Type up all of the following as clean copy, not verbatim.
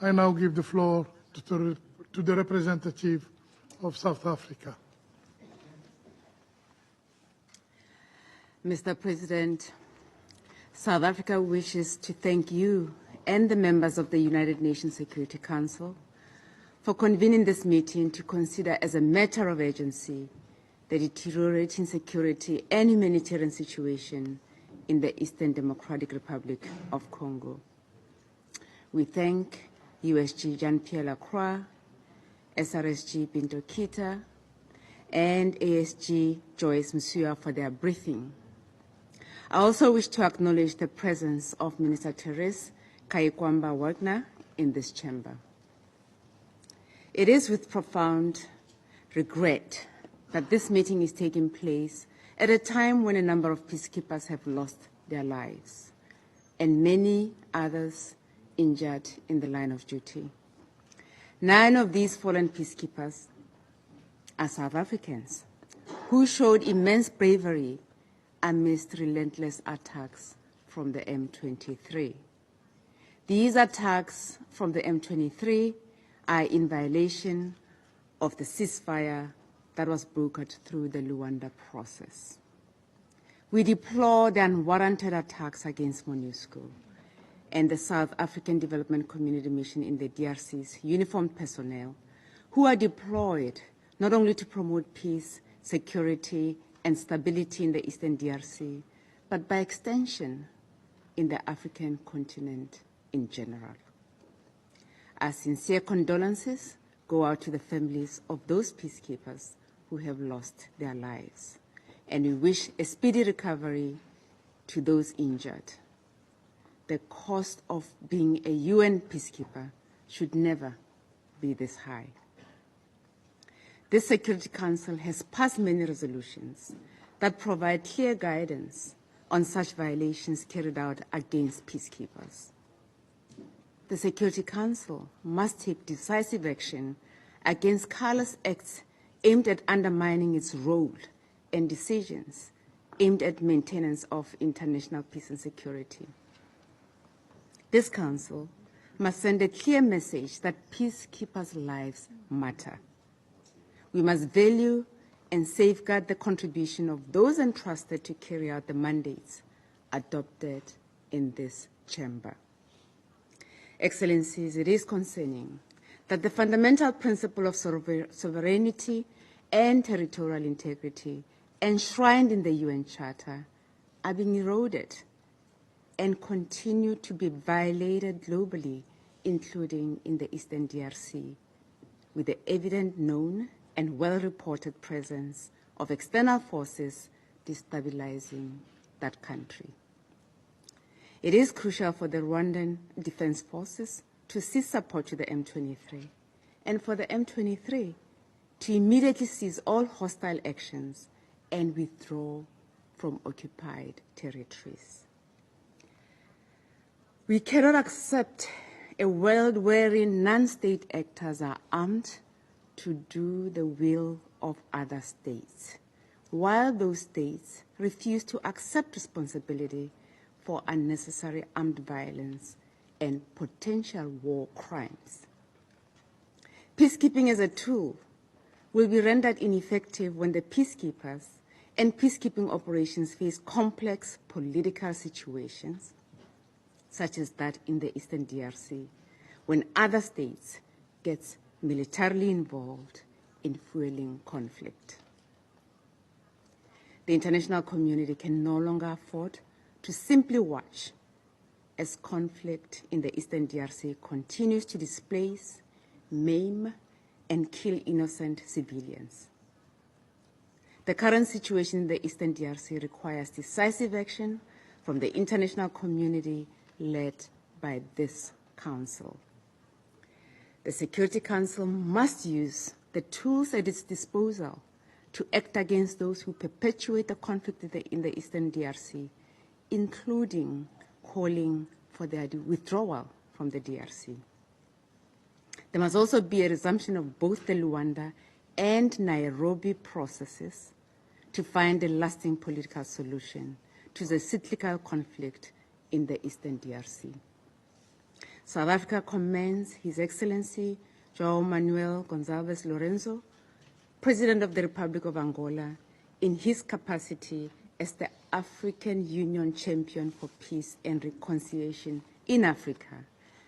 I now give the floor to the representative of South Africa. Mr. President, South Africa wishes to thank you and the members of the United Nations Security Council for convening this meeting to consider as a matter of urgency the deteriorating security and humanitarian situation in the Eastern Democratic Republic of Congo. We thank USG Jean-Pierre Lacroix, SRSG Binto Kita, and ASG Joyce Msuya for their briefing. I also wish to acknowledge the presence of Minister Therese Kayikwamba Wagner in this chamber. It is with profound regret that this meeting is taking place at a time when a number of peacekeepers have lost their lives and many others injured in the line of duty. 9 of these fallen peacekeepers are South Africans who showed immense bravery amidst relentless attacks from the M23. These attacks from the M23 are in violation of the ceasefire that was brokered through the Luanda process. We deplore the unwarranted attacks against MONUSCO and the South African Development Community Mission in the DRC's uniformed personnel who are deployed not only to promote peace, security, and stability in the Eastern DRC, but by extension in the African continent in general. Our sincere condolences go out to the families of those peacekeepers who have lost their lives, and we wish a speedy recovery to those injured. The cost of being a UN peacekeeper should never be this high. This Security Council has passed many resolutions that provide clear guidance on such violations carried out against peacekeepers. The Security Council must take decisive action against callous acts aimed at undermining its role and decisions aimed at maintenance of international peace and security. This Council must send a clear message that peacekeepers' lives matter. We must value and safeguard the contribution of those entrusted to carry out the mandates adopted in this chamber. Excellencies, it is concerning that the fundamental principle of sovereignty and territorial integrity enshrined in the UN Charter are being eroded and continue to be violated globally, including in the Eastern DRC, with the evident known and well-reported presence of external forces destabilizing that country. It is crucial for the Rwandan Defense Forces to cease support to the M23 and for the M23 to immediately cease all hostile actions and withdraw from occupied territories. We cannot accept a world wherein non-state actors are armed to do the will of other states, while those states refuse to accept responsibility for unnecessary armed violence and potential war crimes. Peacekeeping as a tool will be rendered ineffective when the peacekeepers and peacekeeping operations face complex political situations, such as that in the Eastern DRC, when other states get militarily involved in fueling conflict. The international community can no longer afford to simply watch as conflict in the Eastern DRC continues to displace, maim, and kill innocent civilians. The current situation in the Eastern DRC requires decisive action from the international community led by this Council. The Security Council must use the tools at its disposal to act against those who perpetuate the conflict in the Eastern DRC, including calling for their withdrawal from the DRC. There must also be a resumption of both the Luanda and Nairobi processes to find a lasting political solution to the cyclical conflict in the Eastern DRC. South Africa commends His Excellency João Manuel Gonçalves Lourenço, President of the Republic of Angola, in his capacity as the African Union Champion for Peace and Reconciliation in Africa,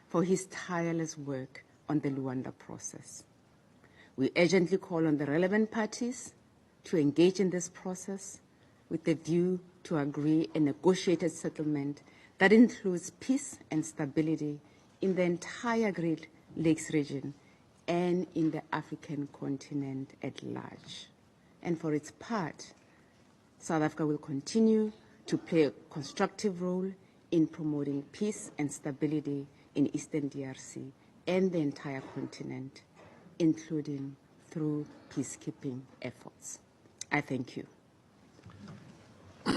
for his tireless work on the Luanda process. We urgently call on the relevant parties to engage in this process with a view to agree a negotiated settlement that includes peace and stability in the entire Great Lakes region and in the African continent at large. And for its part, South Africa will continue to play a constructive role in promoting peace and stability in Eastern DRC and the entire continent, including through peacekeeping efforts. I thank you.